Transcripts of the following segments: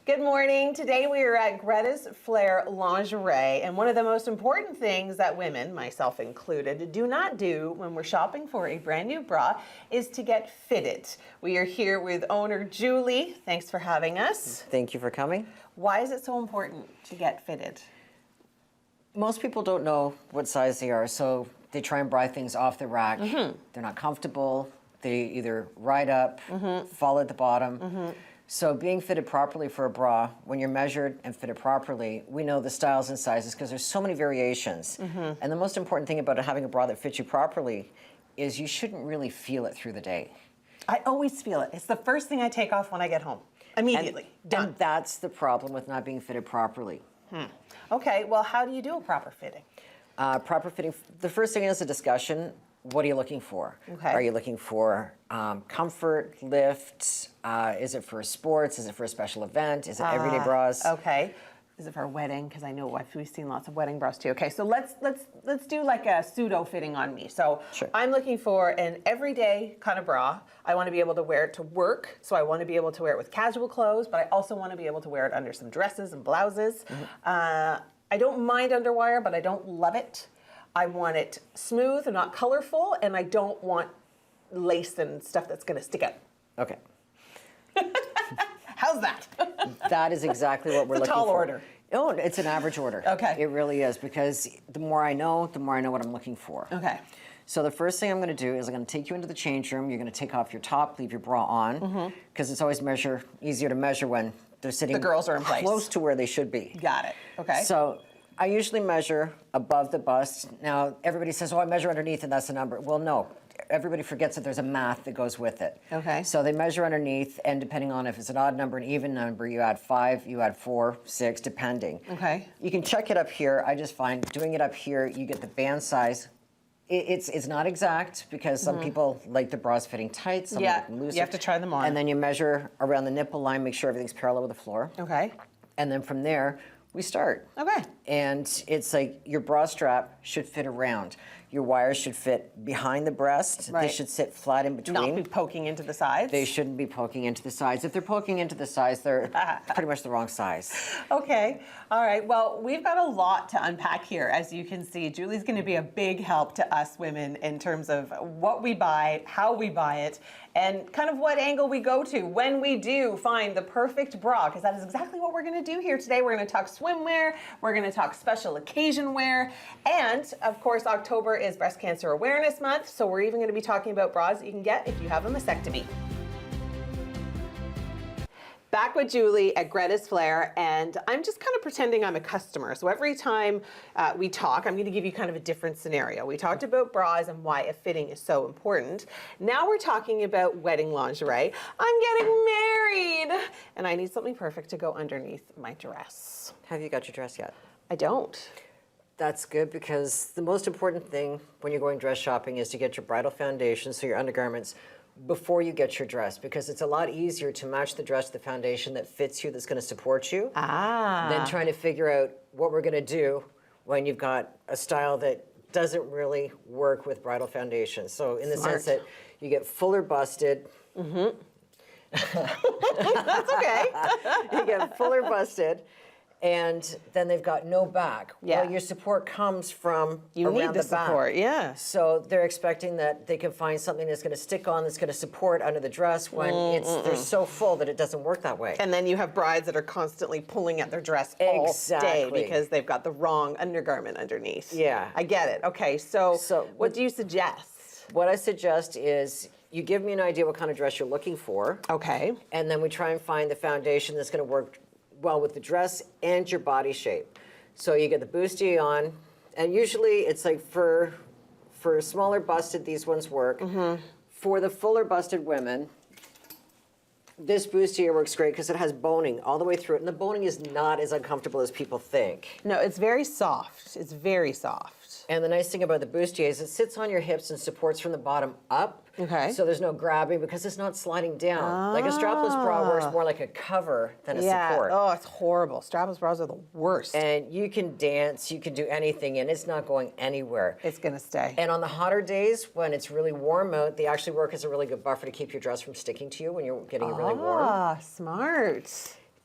Good morning. Today we are at Greta's Flair Lingerie, and one of the most important things that women, myself included, do not do when we're shopping for a brand new bra is to get fitted. We are here with owner Julie. Thanks for having us. Thank you for coming. Why is it so important to get fitted? Most people don't know what size they are, so they try and buy things off the rack. They're not comfortable. They either ride up, fall at the bottom. So being fitted properly for a bra, when you're measured and fitted properly, we know the styles and sizes because there's so many variations. And the most important thing about having a bra that fits you properly is you shouldn't really feel it through the day. I always feel it. It's the first thing I take off when I get home. Immediately. Done. And that's the problem with not being fitted properly. Okay, well, how do you do a proper fitting? Proper fitting, the first thing is a discussion. What are you looking for? Okay. Are you looking for comfort, lift? Is it for sports? Is it for a special event? Is it everyday bras? Okay. Is it for a wedding? Because I know we've seen lots of wedding bras too. Okay, so let's do like a pseudo fitting on me. So Sure. I'm looking for an everyday kind of bra. I want to be able to wear it to work. So I want to be able to wear it with casual clothes, but I also want to be able to wear it under some dresses and blouses. I don't mind underwire, but I don't love it. I want it smooth and not colorful, and I don't want lace and stuff that's going to stick out. Okay. How's that? That is exactly what we're It's a looking tall for. order. Oh, it's an average order. Okay. It really is, because the more I know what I'm looking for. Okay. So the first thing I'm going to do is I'm going to take you into the change room. You're going to take off your top, leave your bra on, because it's always easier to measure when they're sitting The girls are in place. close to where they should be. Got it. Okay. So I usually measure above the bust. Now, everybody says, oh, I measure underneath and that's the number. Well, no. Everybody forgets that there's a math that goes with it. Okay. So they measure underneath, and depending on if it's an odd number, an even number, you add 5, you add 4, 6, depending. Okay. You can check it up here. I just find doing it up here, you get the band size. It's not exact because some people like the bras fitting tight, some like them looser. You have to try them on. And then you measure around the nipple line, make sure everything's parallel with the floor. Okay. And then from there, we start. Okay. And it's like your bra strap should fit around. Your wires should fit behind the breast. Right. They should sit flat in between. Not be poking into the sides. They shouldn't be poking into the sides. If they're poking into the sides, they're pretty much the wrong size. Okay. All right. Well, we've got a lot to unpack here. As you can see, Julie's going to be a big help to us women in terms of what we buy, how we buy it, and kind of what angle we go to when we do find the perfect bra, because that is exactly what we're going to do here today. We're going to talk swimwear. We're going to talk special occasion wear. And, of course, October is Breast Cancer Awareness Month, so we're even going to be talking about bras that you can get if you have a mastectomy. Back with Julie at Greta's Flair, and I'm just kind of pretending I'm a customer. So every time we talk, I'm going to give you kind of a different scenario. We talked about bras and why a fitting is so important. Now we're talking about wedding lingerie. I'm getting married, and I need something perfect to go underneath my dress. Have you got your dress yet? I don't. That's good, because the most important thing when you're going dress shopping is to get your bridal foundation, so your undergarments, before you get your dress, because it's a lot easier to match the dress to the foundation that fits you, that's going to support you, than trying to figure out what we're going to do when you've got a style that doesn't really work with bridal foundation. So in the sense that you get fuller busted. That's okay. You get fuller busted, and then they've got no back. Yeah. Well, your support comes from You around need the back. support, yeah. So they're expecting that they can find something that's going to stick on, that's going to support under the dress when they're so full that it doesn't work that way. And then you have brides that are constantly pulling at their dress all day because they've got the wrong undergarment underneath. Yeah. I get it. Okay, so what do you suggest? What I suggest is you give me an idea what kind of dress you're looking for. Okay. And then we try and find the foundation that's going to work well with the dress and your body shape. So you get the bustier on, and usually it's like for smaller busted, these ones work. For the fuller busted women, this bustier works great because it has boning all the way through it, and the boning is not as uncomfortable as people think. No, it's very soft. It's very soft. And the nice thing about the bustier is it sits on your hips and supports from the bottom up. Okay. So there's no grabbing because it's not sliding down. Like a strapless bra works more like a cover than a support. Oh, it's horrible. Strapless bras are the worst. And you can dance, you can do anything, and it's not going anywhere. It's going to stay. And on the hotter days, when it's really warm out, they actually work as a really good buffer to keep your dress from sticking to you when you're getting really warm. Ah, smart.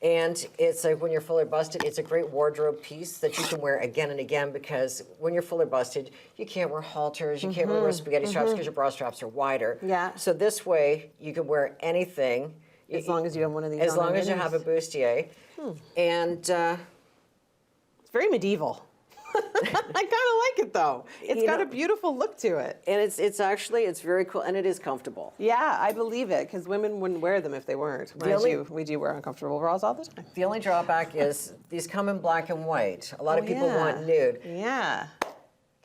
And it's like when you're fully busted, it's a great wardrobe piece that you can wear again and again, because when you're fully busted, you can't wear halters, you can't wear spaghetti straps because your bra straps are wider. Yeah. So this way, you can wear anything. As long as you have one of these. As long as you have a bustier. And it's very medieval. I kind of like it though. It's got a beautiful look to it. and it's actually, it's very cool, and it is comfortable. Yeah, I believe it, because women wouldn't wear them if they weren't. We do wear uncomfortable bras all the time. The only drawback is these come in black and white. A lot of people want nude. Yeah.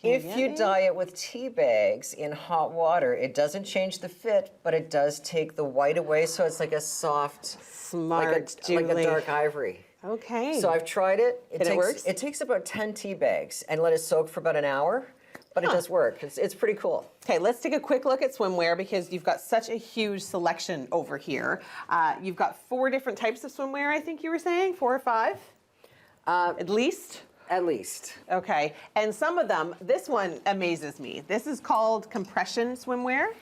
If you dye it with tea bags in hot water, it doesn't change the fit, but it does take the white away, so it's like a soft, Smart, like a Julie. dark ivory. Okay. So I've tried it. It works? It takes about 10 tea bags and let it soak for about an hour, but it does work. It's pretty cool. Okay, let's take a quick look at swimwear, because you've got such a huge selection over here. You've got 4 different types of swimwear, I think you were saying, 4 or 5? At least? At least. Okay, and some of them, this one amazes me. This is called compression swimwear.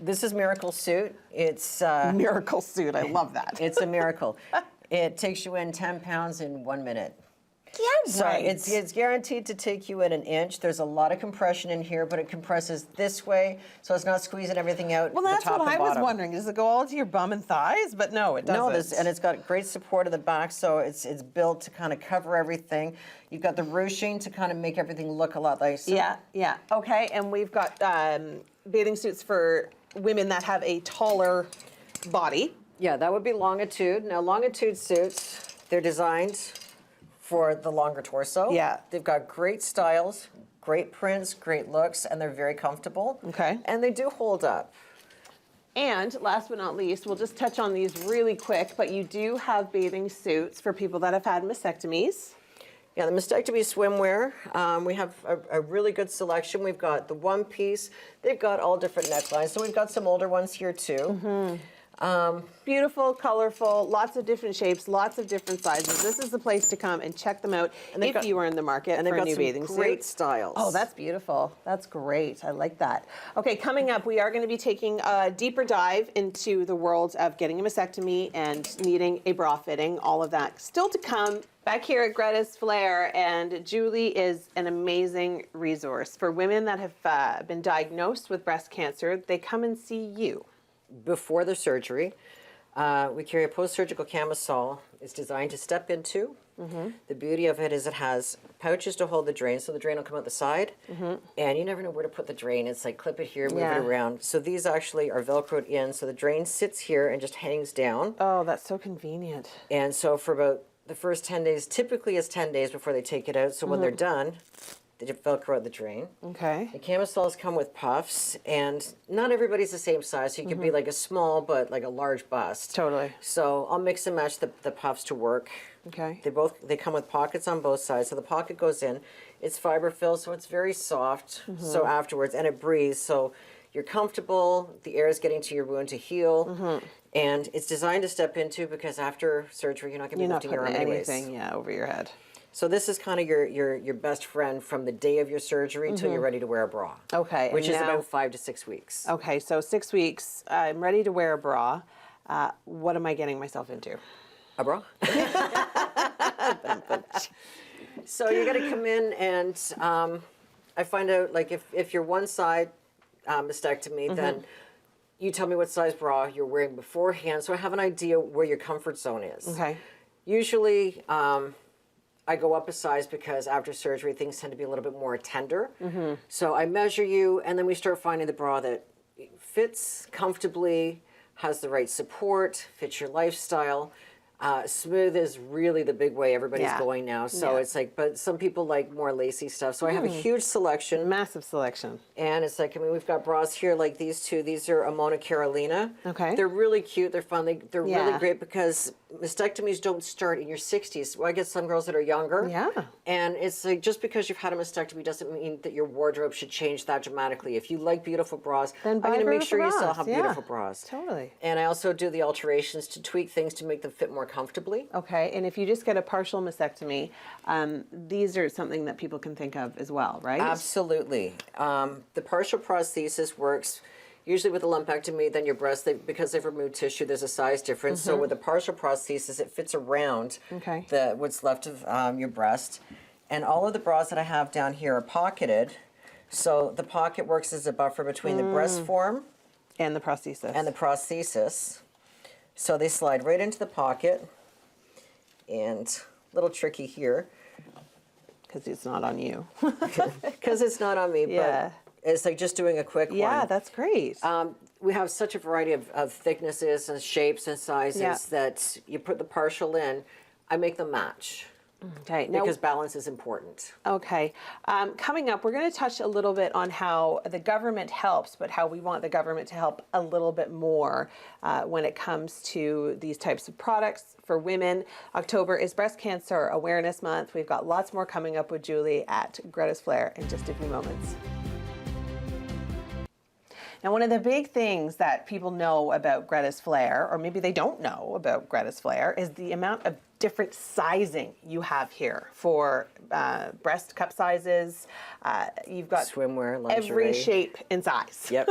This is Miracle Suit. It's Miracle suit, I love that. it's a miracle. It takes you in 10 pounds in 1 minute. Yeah, So right. it's guaranteed to take you in an inch. There's a lot of compression in here, but it compresses this way, so it's not squeezing everything out. Well, the that's top what and I was bottom. wondering. Does it go all to your bum and thighs? But no, it doesn't. No, and it's got great support at the back, so it's built to kind of cover everything. You've got the ruching to kind of make everything look a lot nicer. Yeah, yeah. Okay, and we've got bathing suits for women that have a taller body. Yeah, that would be longitude. Now, longitude suits, they're designed for the longer torso. Yeah. They've got great styles, great prints, great looks, and they're very comfortable. Okay. And they do hold up. And last but not least, we'll just touch on these really quick, but you do have bathing suits for people that have had mastectomies. Yeah, the mastectomy swimwear, we have a really good selection. We've got the one piece. They've got all different necklines. So we've got some older ones here too. Beautiful, colorful, lots of different shapes, lots of different sizes. This is the place to come and check them out if you are in the market And they've for a got new some bathing suit. great styles. Oh, that's beautiful. That's great. I like that. Okay, coming up, we are going to be taking a deeper dive into the world of getting a mastectomy and needing a bra fitting, all of that still to come. Back here at Greta's Flair, and Julie is an amazing resource for women that have been diagnosed with breast cancer. They come and see you. Before the surgery, we carry a post-surgical camisole. It's designed to step into. The beauty of it is it has pouches to hold the drain, so the drain will come out the side, and you never know where to put the drain. It's like clip it here, move it around. So these actually are Velcroed in, so the drain sits here and just hangs down. Oh, that's so convenient. And so for about the first 10 days, typically it's 10 days before they take it out, so when they're done, they just Velcro out the drain. Okay. The camisoles come with puffs, and not everybody's the same size, so you could be like a small but like a large bust. Totally. So I'll mix and match the puffs to work. Okay. They come with pockets on both sides, so the pocket goes in. It's fiber filled, so it's very soft. So afterwards, and it breathes, so you're comfortable. The air is getting to your wound to heal, and it's designed to step into because after surgery, you're not going to be lifting your arm anyways. anything, over your head. So this is kind of your best friend from the day of your surgery until you're ready to wear a bra. Okay, Which and is now- about 5 to 6 weeks. Okay, so 6 weeks. I'm ready to wear a bra. What am I getting myself into? A bra? So you're going to come in and I find out, like, if you're one side mastectomy, then you tell me what size bra you're wearing beforehand, so I have an idea where your comfort zone is. Okay. Usually, I go up a size because after surgery, things tend to be a little bit more tender. So I measure you, and then we start finding the bra that fits comfortably, has the right support, fits your lifestyle. Smooth is really the big way everybody's going now. So it's like, but some people like more lacy stuff. So I have a huge selection. Massive selection. And it's like, I mean, we've got bras here like these two. These are Amona Carolina. Okay. They're really cute. They're fun. They're Yeah. really great because mastectomies don't start in your 60s. Well, I get some girls that are younger. Yeah. And it's like, just because you've had a mastectomy doesn't mean that your wardrobe should change that dramatically. If you like beautiful bras, Then I'm buy going to make beautiful sure you still bras. have Yeah. beautiful bras. Totally. And I also do the alterations to tweak things to make them fit more comfortably. Okay, and if you just get a partial mastectomy, these are something that people can think of as well, right? Absolutely. The partial prosthesis works Usually with a lumpectomy, then your breast, because they've removed tissue, there's a size difference. So with a partial prosthesis, it fits around what's left of your breast. And all of the bras that I have down here are pocketed. So the pocket works as a buffer between the breast form and the prosthesis. So they slide right into the pocket. And a little tricky here. Because it's not on you. Because it's not on me, but it's like just doing a quick one. Yeah, that's great. We have such a variety of thicknesses and shapes and sizes that you put the partial in, I make them match. Okay. Now, because balance is important. Okay. Coming up, we're going to touch a little bit on how the government helps, but how we want the government to help a little bit more when it comes to these types of products for women. October is Breast Cancer Awareness Month. We've got lots more coming up with Julie at Greta's Flair in just a few moments. Now, one of the big things that people know about Greta's Flair, or maybe they don't know about Greta's Flair, is the amount of different sizing you have here for breast cup sizes. You've got swimwear, lingerie, every shape and size. Yep.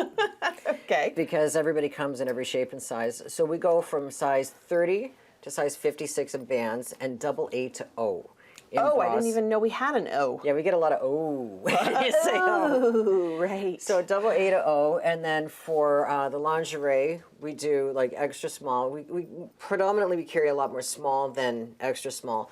Okay. Because everybody comes in every shape and size. So we go from size 30 to size 56 in bands and double A to O. Oh, bras. I didn't even know we had an O. Yeah, we get a lot of O. Oh, right. So double A to O, and then for the lingerie, we do like extra small. We predominantly we carry a lot more small than extra small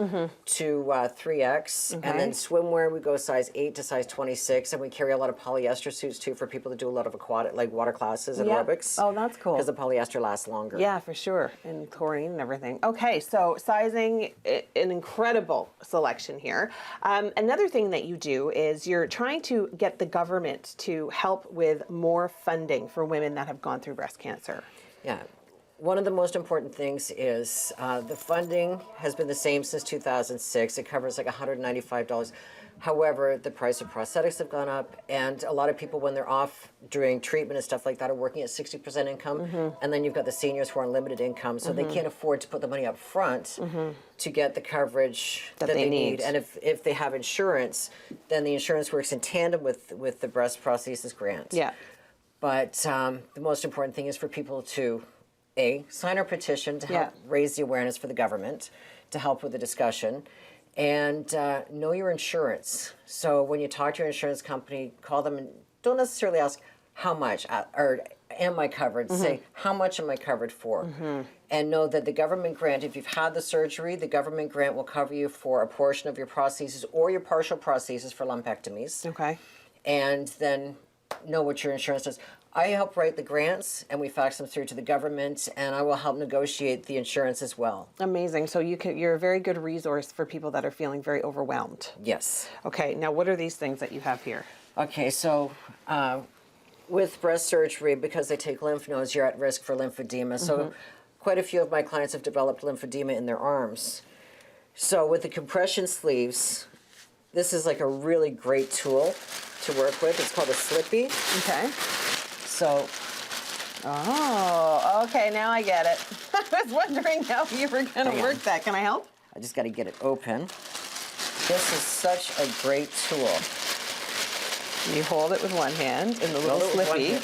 to 3X, and then swimwear we go size 8 to size 26, and we carry a lot of polyester suits too for people that do a lot of aquatic, like water classes and aerobics. Oh, that's cool. Because the polyester lasts longer. Yeah, for sure, and chlorine and everything. Okay, so sizing, an incredible selection here. Another thing that you do is you're trying to get the government to help with more funding for women that have gone through breast cancer. Yeah. One of the most important things is the funding has been the same since 2006. It covers like $195. However, the price of prosthetics have gone up, and a lot of people, when they're off during treatment and stuff like that, are working at 60% income. And then you've got the seniors who are on limited income, so they can't afford to put the money up front to get the coverage that they need. And if they have insurance, then the insurance works in tandem with the breast prosthesis grant. Yeah. But the most important thing is for people to, A, sign our petition to help raise the awareness for the government, to help with the discussion, and know your insurance. So when you talk to your insurance company, call them and don't necessarily ask how much or am I covered. Say, how much am I covered for? And know that the government grant, if you've had the surgery, the government grant will cover you for a portion of your prosthesis or your partial prosthesis for lumpectomies. Okay. And then know what your insurance does. I help write the grants, and we fax them through to the government, and I will help negotiate the insurance as well. Amazing. So you're a very good resource for people that are feeling very overwhelmed. Yes. Okay, now what are these things that you have here? Okay, so with breast surgery, because they take lymph nodes, you're at risk for lymphedema. So quite a few of my clients have developed lymphedema in their arms. So with the compression sleeves, this is like a really great tool to work with. It's called a slippy. Okay. So, oh, okay, now I get it. I was wondering how you were going to work that. Can I help? I just got to get it open. This is such a great tool. You hold it with one hand in the little slippy.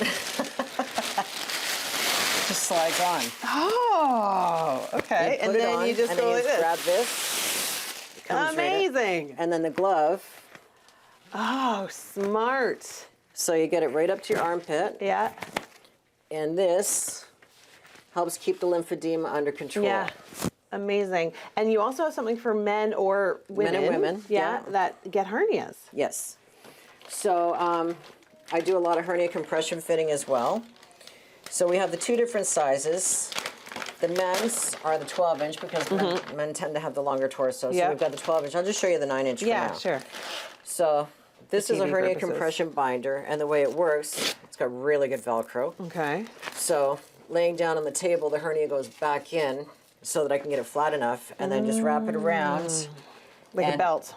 Just slides on. Oh, okay. And then you just go like this. Grab this. It comes amazing. Right, and then the glove. Oh, smart. So you get it right up to your armpit. Yeah. And this helps keep the lymphedema under control. Yeah. Amazing. And you also have something for men or women. Men and women. Yeah, that get hernias. Yes. So I do a lot of hernia compression fitting as well. So we have the two different sizes. The men's are the 12-inch because men tend to have the longer torso. So we've got the 12-inch. I'll just show you the 9-inch for now. Yeah, sure. So this is a hernia purposes. compression binder, and the way it works, it's got really good Velcro. Okay. So laying down on the table, the hernia goes back in so that I can get it flat enough, and then just wrap it around. Like a belt.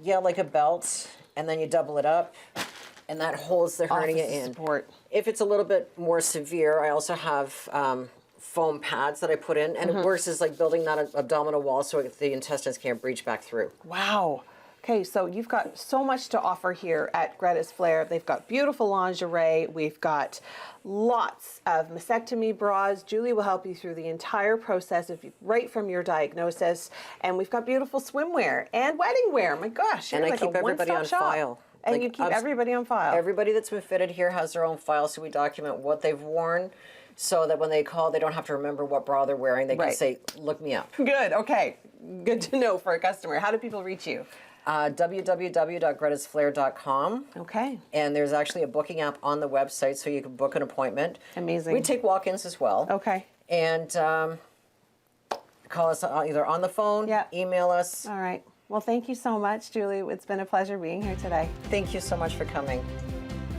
Yeah, like a belt, and then you double it up, and that holds the hernia in. Support. If it's a little bit more severe, I also have foam pads that I put in, and it works as like building that abdominal wall so the intestines can't breach back through. Wow. Okay, so you've got so much to offer here at Greta's Flair. They've got beautiful lingerie. We've got lots of mastectomy bras. Julie will help you through the entire process right from your diagnosis. And we've got beautiful swimwear and wedding wear. My gosh, And you're I like keep a everybody on one-stop shop. file. And Like, you keep everybody on file. Everybody that's been fitted here has their own file, so we document what they've worn, so that when they call, they don't have to remember what bra they're wearing. They can Right. say, look me up. Good, okay. Good to know for a customer. How do people reach you? www.gretasflair.com. Okay. And there's actually a booking app on the website, so you can book an appointment. Amazing. We take walk-ins as well. Okay. And call us either on the phone, Yeah. email us. All right. Well, thank you so much, Julie. It's been a pleasure being here today. Thank you so much for coming.